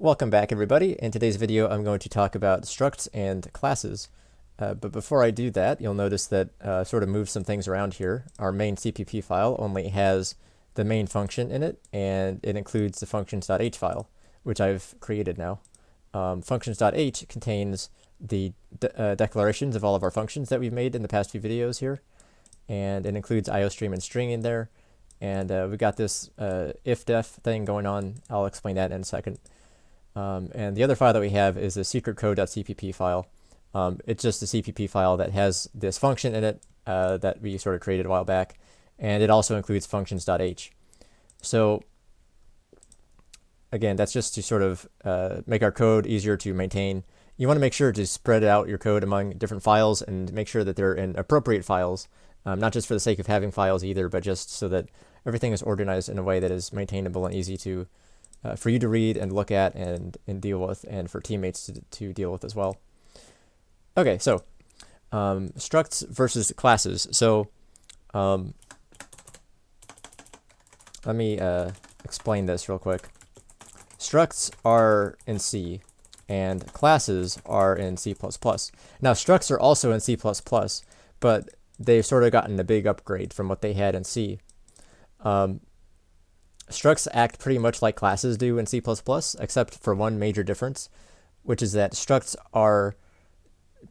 Welcome back, everybody. In today's video, I'm going to talk about structs and classes. But before I do that, you'll notice that sort of move some things around here. Our main CPP file only has the main function in it, and it includes the functions.h file, which I've created now. Functions.h contains the declarations of all of our functions that we've made in the past few videos here, and it includes IOStream and string in there. And we got this if-def thing going on. I'll explain that in a second. And the other file that we have is the secretcode.cpp file. It's just a CPP file that has this function in it that we sort of created a while back, and it also includes functions.h. So again, that's just to sort of make our code easier to maintain. You want to make sure to spread out your code among different files and make sure that they're in appropriate files, not just for the sake of having files either, but just so that everything is organized in a way that is maintainable and easy to for you to read and look at and deal with, and for teammates to deal with as well. Okay, so structs versus classes. So let me explain this real quick. Structs are in C, and classes are in C++. Now, structs are also in C++, but they've sort of gotten a big upgrade from what they had in C. Structs act pretty much like classes do in C++, except for one major difference, which is that structs are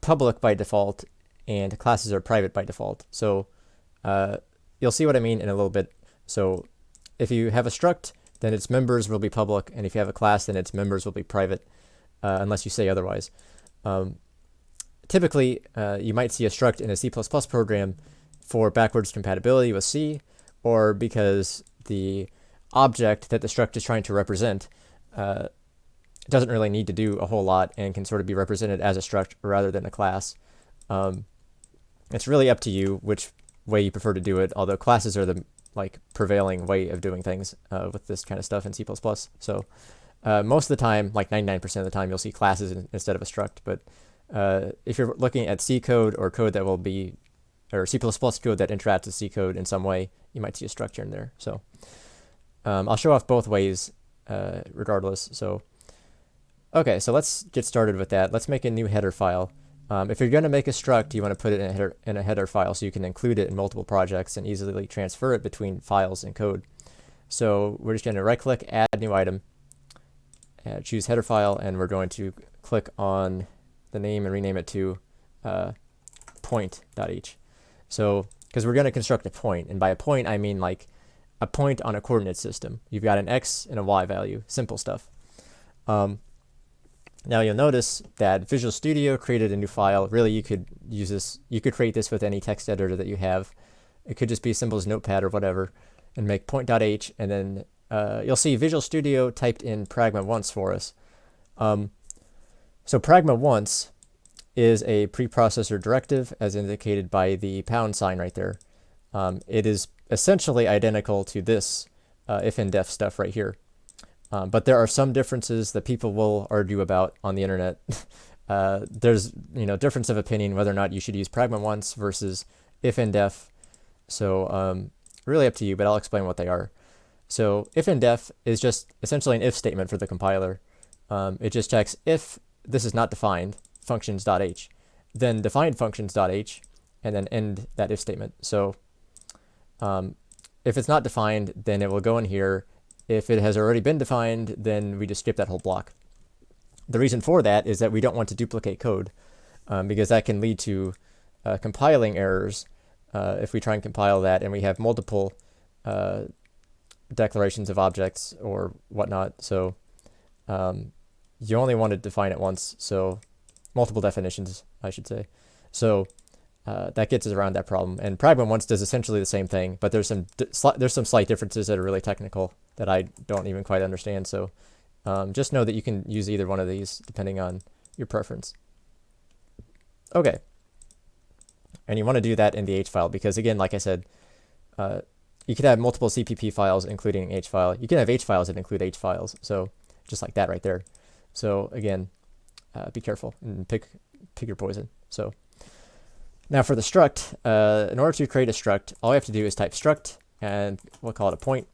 public by default and classes are private by default. So you'll see what I mean in a little bit. So if you have a struct, then its members will be public, and if you have a class, then its members will be private, unless you say otherwise. Typically, you might see a struct in a C++ program for backwards compatibility with C, or because the object that the struct is trying to represent doesn't really need to do a whole lot and can sort of be represented as a struct rather than a class. It's really up to you which way you prefer to do it, although classes are the prevailing way of doing things with this kind of stuff in C++. So most of the time, like 99% of the time, you'll see classes instead of a struct. But if you're looking at C code or code that will be, or C++ code that interacts with C code in some way, you might see a struct here and there. So I'll show off both ways regardless. So okay, so let's get started with that. Let's make a new header file. If you're going to make a struct, you want to put it in a header file so you can include it in multiple projects and easily transfer it between files and code. So we're just going to right-click, add new item, choose header file, and we're going to click on the name and rename it to point.h. So because we're going to construct a point, and by a point I mean like a point on a coordinate system. You've got an x and a y value, simple stuff. Now you'll notice that Visual Studio created a new file. Really, you could use this, you could create this with any text editor that you have. It could just be as simple as Notepad or whatever, and make point.h, and then you'll see Visual Studio typed in pragma once for us. So pragma once is a preprocessor directive as indicated by the pound sign right there. It is essentially identical to this if and def stuff right here. But there are some differences that people will argue about on the internet. There's difference of opinion whether or not you should use pragma once versus if and def. So really up to you, but I'll explain what they are. So if and def is just essentially an if statement for the compiler. It just checks if this is not defined, functions.h, then define functions.h, and then end that if statement. So if it's not defined, then it will go in here. If it has already been defined, then we just skip that whole block. The reason for that is that we don't want to duplicate code because that can lead to compiling errors if we try and compile that and we have multiple declarations of objects or whatnot. So you only want to define it once, so multiple definitions, I should say. So that gets us around that problem. And pragma once does essentially the same thing, but there's some slight differences that are really technical that I don't even quite understand. So just know that you can use either one of these depending on your preference. Okay. And you want to do that in the H file because, again, like I said, you could have multiple CPP files including H file. You can have H files that include H files. So just like that right there. So again, be careful and pick your poison. So now for the struct, in order to create a struct, all you have to do is type struct, and we'll call it a point,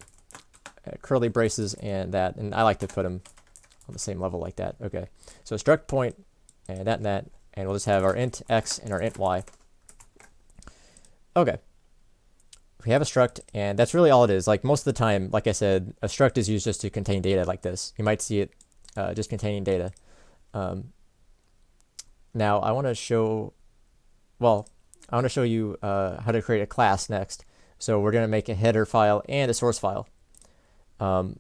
curly braces, and that. And I like to put them on the same level like that. Okay, so struct point and that, and we'll just have our int x and our int y. Okay, we have a struct, and that's really all it is. Like most of the time, like I said, a struct is used just to contain data like this. You might see it just containing data. Now I want to show, well, I want to show you how to create a class next. So we're going to make a header file and a source file.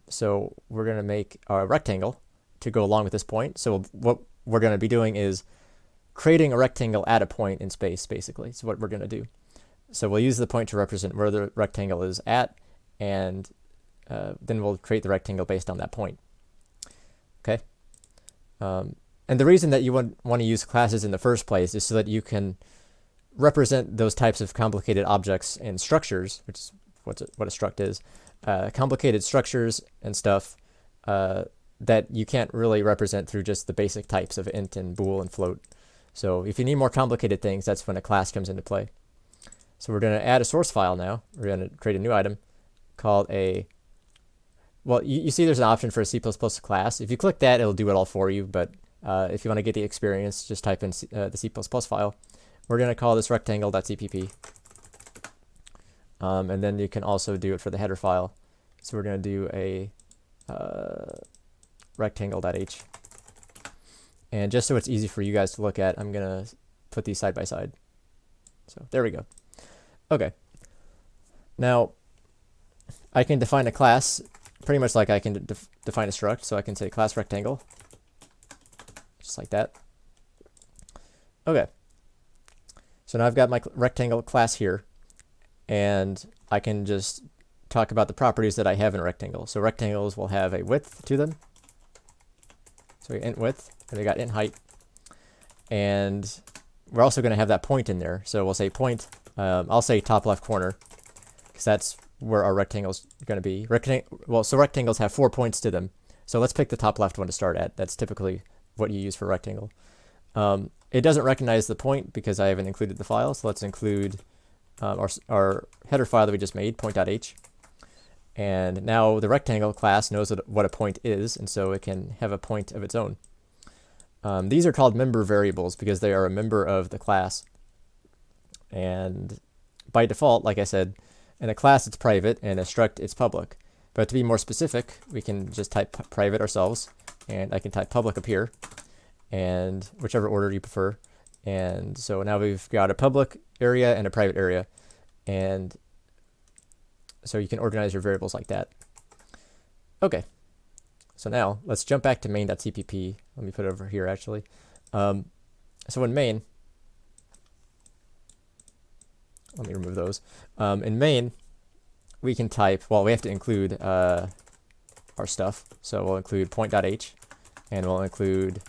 So we're going to make a rectangle to go along with this point. So what we're going to be doing is creating a rectangle at a point in space, basically. So what we're going to do. So we'll use the point to represent where the rectangle is at, and then we'll create the rectangle based on that point. Okay. And the reason that you want to use classes in the first place is so that you can represent those types of complicated objects and structures, which is what a struct is, complicated structures and stuff that you can't really represent through just the basic types of int and bool and float. So if you need more complicated things, that's when a class comes into play. So we're going to add a source file now. We're going to create a new item called a, well, you see there's an option for a C++ class. If you click that, it'll do it all for you, but if you want to get the experience, just type in the C++ file. We're going to call this rectangle.cpp. And then you can also do it for the header file. So we're going to do a rectangle.h. And just so it's easy for you guys to look at, I'm going to put these side by side. So there we go. Okay. Now, I can define a class pretty much like I can define a struct. So I can say class rectangle, just like that. Okay. So now I've got my rectangle class here, and I can just talk about the properties that I have in a rectangle. So rectangles will have a width to them. So int width, and we got int height. And we're also going to have that point in there. So we'll say point, I'll say top left corner, because that's where our rectangle's going to be. So rectangles have 4 points to them. So let's pick the top left one to start at. That's typically what you use for a rectangle. It doesn't recognize the point because I haven't included the file. So let's include our header file that we just made, point.h. And now the rectangle class knows what a point is, and so it can have a point of its own. These are called member variables because they are a member of the class. And by default, like I said, in a class it's private, and a struct it's public. But to be more specific, we can just type private ourselves, and I can type public up here, and whichever order you prefer. And so now we've got a public area and a private area, and so you can organize your variables like that. Okay, so now let's jump back to main.cpp. Let me put it over here actually. So in main, let me remove those. In main, we can type, well, we have to include our stuff. So we'll include point.h, and we'll include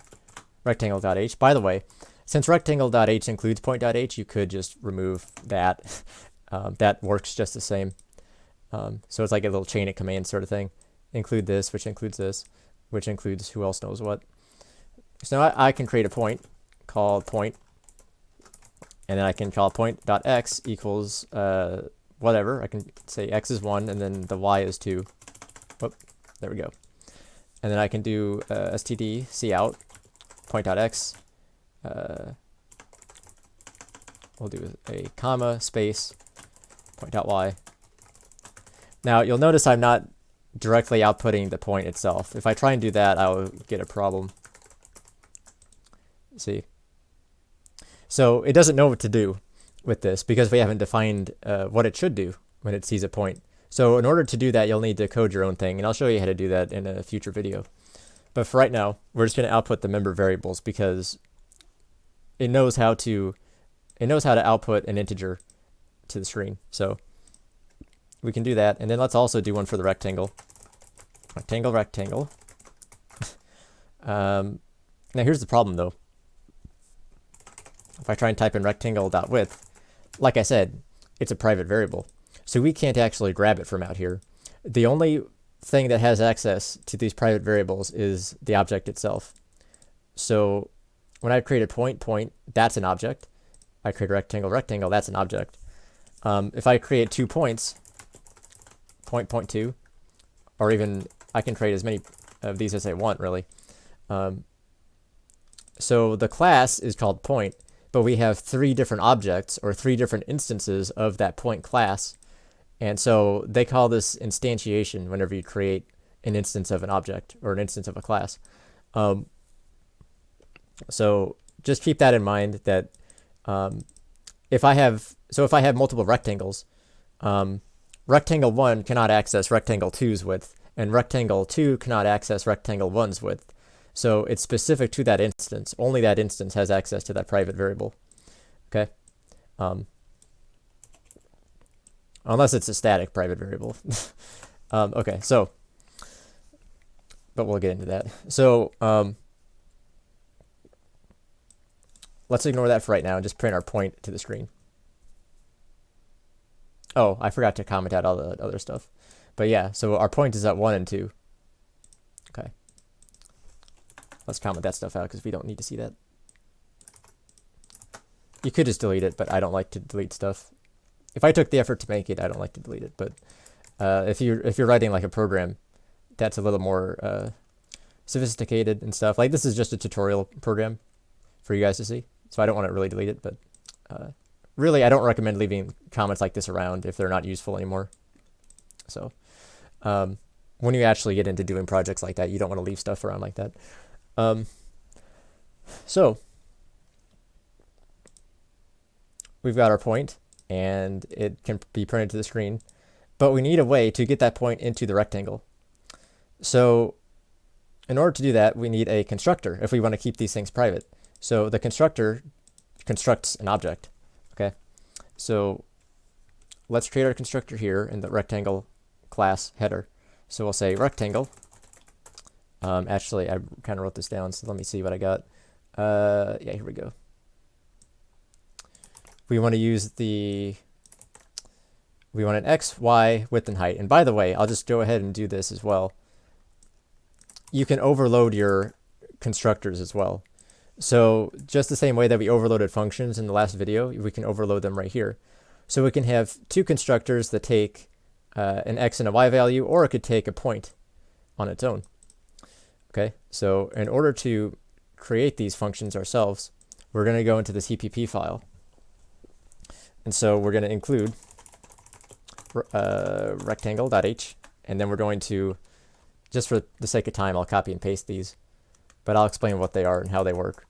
rectangle.h. By the way, since rectangle.h includes point.h, you could just remove that. That works just the same. So it's like a little chain of commands sort of thing. Include this, which includes this, which includes who else knows what. So now I can create a point called point, and then I can call point.x equals whatever. I can say x is 1, and then the y is 2. Whoop, there we go. And then I can do std cout point.x. We'll do a comma space point.y. Now you'll notice I'm not directly outputting the point itself. If I try and do that, I'll get a problem. See? So it doesn't know what to do with this because we haven't defined what it should do when it sees a point. So in order to do that, you'll need to code your own thing, and I'll show you how to do that in a future video. But for right now, we're just going to output the member variables because it knows how to output an integer to the screen. So we can do that, and then let's also do one for the rectangle. Rectangle. Now here's the problem though. If I try and type in rectangle.width, like I said, it's a private variable. So we can't actually grab it from out here. The only thing that has access to these private variables is the object itself. So when I create a point, that's an object. I create a rectangle, that's an object. If I create 2 points, point 2, or even I can create as many of these as I want really. So the class is called point, but we have 3 different objects or 3 different instances of that point class. And so they call this instantiation whenever you create an instance of an object or an instance of a class. So just keep that in mind that if I have multiple rectangles, rectangle 1 cannot access rectangle 2's width, and rectangle 2 cannot access rectangle 1's width. So it's specific to that instance. Only that instance has access to that private variable. Okay? Unless it's a static private variable. Okay, so, but we'll get into that. So, let's ignore that for right now and just print our point to the screen. Oh, I forgot to comment out all the other stuff. But yeah, so our point is at 1 and 2. Okay. Let's comment that stuff out because we don't need to see that. You could just delete it, but I don't like to delete stuff. If I took the effort to make it, I don't like to delete it. But if you're writing like a program that's a little more sophisticated and stuff, like this is just a tutorial program for you guys to see, so I don't want to really delete it. But really, I don't recommend leaving comments like this around if they're not useful anymore. So when you actually get into doing projects like that, you don't want to leave stuff around like that. So we've got our point, and it can be printed to the screen, but we need a way to get that point into the rectangle. So in order to do that, we need a constructor if we want to keep these things private. So the constructor constructs an object. Okay, so let's create our constructor here in the rectangle class header. So we'll say rectangle. Actually, I kind of wrote this down, so let me see what I got. Yeah, here we go. We want to use we want an X, Y, width, and height. And by the way, I'll just go ahead and do this as well. You can overload your constructors as well. So just the same way that we overloaded functions in the last video, we can overload them right here. So we can have 2 constructors that take an X and a Y value, or it could take a point on its own. Okay, so in order to create these functions ourselves, we're going to go into the CPP file. And so we're going to include rectangle.h, and then we're going to, just for the sake of time, I'll copy and paste these, but I'll explain what they are and how they work.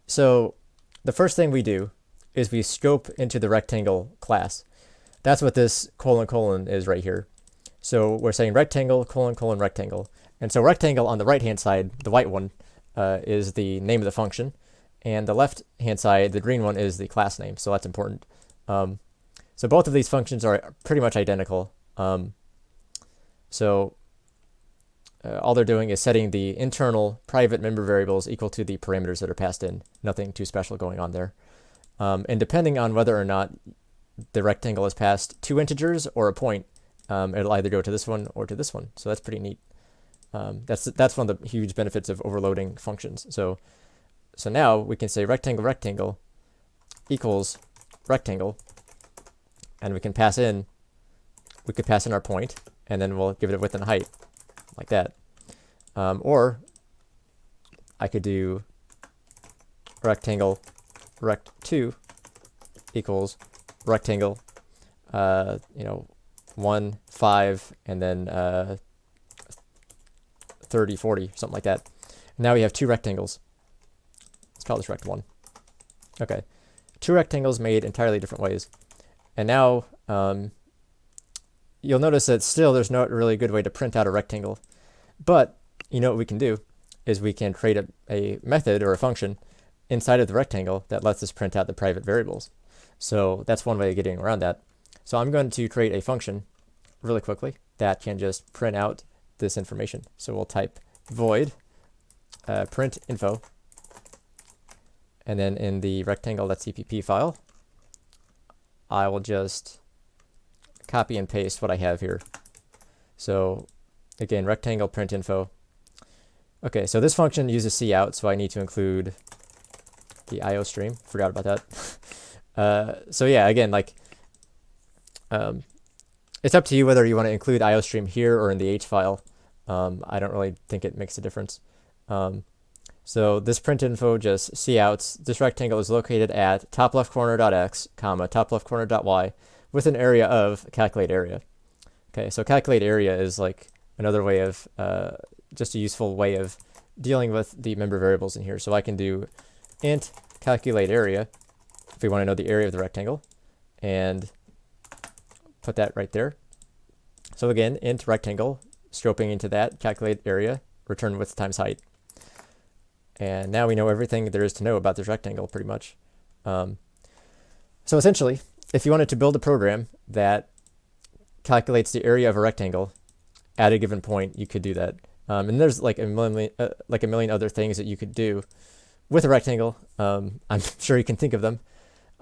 So the first thing we do is we scope into the rectangle class. That's what this : is right here. So we're saying rectangle : rectangle. And so rectangle on the right-hand side, the white one, is the name of the function. And the left-hand side, the green one, is the class name. So that's important. So both of these functions are pretty much identical. So all they're doing is setting the internal private member variables equal to the parameters that are passed in. Nothing too special going on there. And depending on whether or not the rectangle is passed 2 integers or a point, it'll either go to this one or to this one. So that's pretty neat. That's one of the huge benefits of overloading functions. So now we can say rectangle equals rectangle, and we could pass in our point, and then we'll give it a width and a height like that. Or I could do rectangle rect2 equals rectangle 1, 5, and then 30, 40, something like that. Now we have 2 rectangles. Let's call this rect1. Okay, 2 rectangles made entirely different ways. And now you'll notice that still there's not really a good way to print out a rectangle. But you know what we can do is we can create a method or a function inside of the rectangle that lets us print out the private variables. So that's one way of getting around that. So I'm going to create a function really quickly that can just print out this information. So we'll type void print info, and then in the rectangle.cpp file, I will just copy and paste what I have here. So again, rectangle print info. Okay, so this function uses cout, so I need to include the IO stream. Forgot about that. So yeah, again, like it's up to you whether you want to include IO stream here or in the H file. I don't really think it makes a difference. So this print info just couts this rectangle is located at top left corner dot x, comma, top left corner dot y, with an area of calculate area. Okay, so calculate area is like another way of, just a useful way of dealing with the member variables in here. So I can do int calculate area if we want to know the area of the rectangle, and put that right there. So again, int rectangle, scoping into that, calculate area, return width times height. And now we know everything there is to know about this rectangle, pretty much. So essentially, if you wanted to build a program that calculates the area of a rectangle at a given point, you could do that. And there's like a million other things that you could do with a rectangle. I'm sure you can think of them.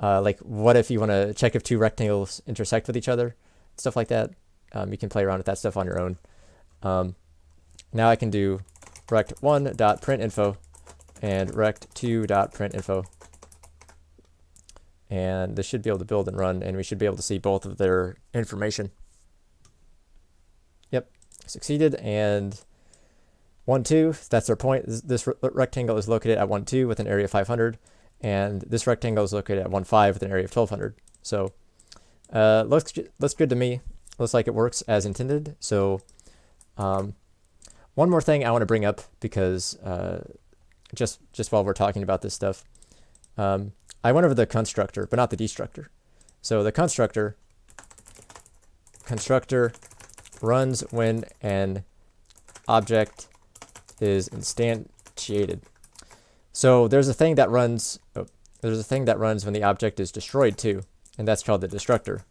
Like what if you want to check if two rectangles intersect with each other, stuff like that. You can play around with that stuff on your own. Now I can do rect1.printinfo and rect2.printinfo. And this should be able to build and run, and we should be able to see both of their information. Yep, succeeded. And 1, 2, that's our point. This rectangle is located at 1, 2 with an area of 500, and this rectangle is located at 1, 5 with an area of 1200. So looks good to me. Looks like it works as intended. So one more thing I want to bring up, because just while we're talking about this stuff, I went over the constructor, but not the destructor. So the constructor runs when an object is instantiated. So there's a thing that runs when the object is destroyed too, and that's called the destructor.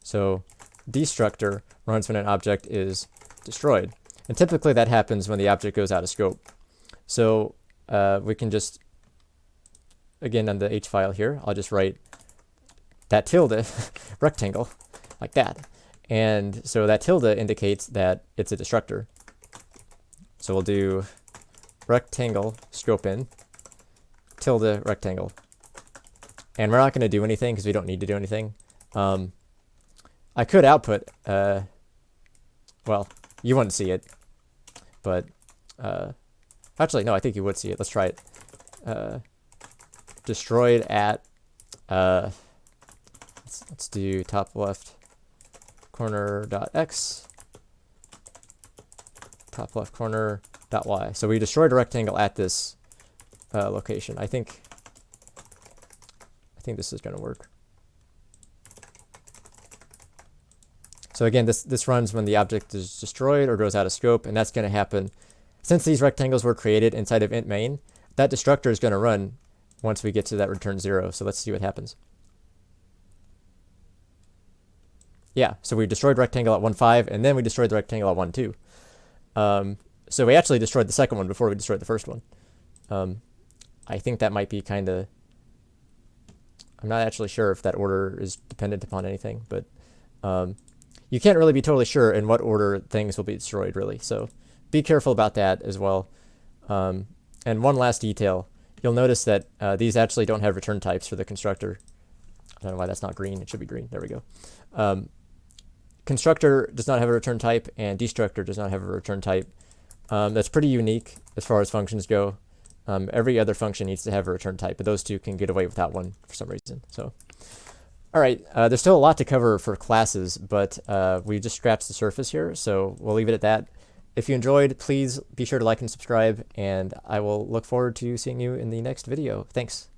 So destructor runs when an object is destroyed, and typically that happens when the object goes out of scope. So we can just, again, on the H file here, I'll just write that tilde rectangle like that. And so that tilde indicates that it's a destructor. So we'll do rectangle scope in tilde rectangle. And we're not going to do anything because we don't need to do anything. I could output, well, you wouldn't see it, but actually, no, I think you would see it. Let's try it. Destroyed at, let's do top left corner dot x, top left corner dot y. So we destroyed a rectangle at this location. I think this is going to work. So again, this runs when the object is destroyed or goes out of scope, and that's going to happen since these rectangles were created inside of int main. That destructor is going to run once we get to that return 0. So let's see what happens. Yeah, so we destroyed rectangle at 1, 5, and then we destroyed the rectangle at 1, 2. So we actually destroyed the second one before we destroyed the first one. I think that might be kind of, I'm not actually sure if that order is dependent upon anything, but you can't really be totally sure in what order things will be destroyed, really. So be careful about that as well. And one last detail, you'll notice that these actually don't have return types for the constructor. I don't know why that's not green. It should be green. There we go. Constructor does not have a return type, and destructor does not have a return type. That's pretty unique as far as functions go. Every other function needs to have a return type, but those two can get away without one for some reason. So, all right, there's still a lot to cover for classes, but we just scratched the surface here, so we'll leave it at that. If you enjoyed, please be sure to like and subscribe, and I will look forward to seeing you in the next video. Thanks.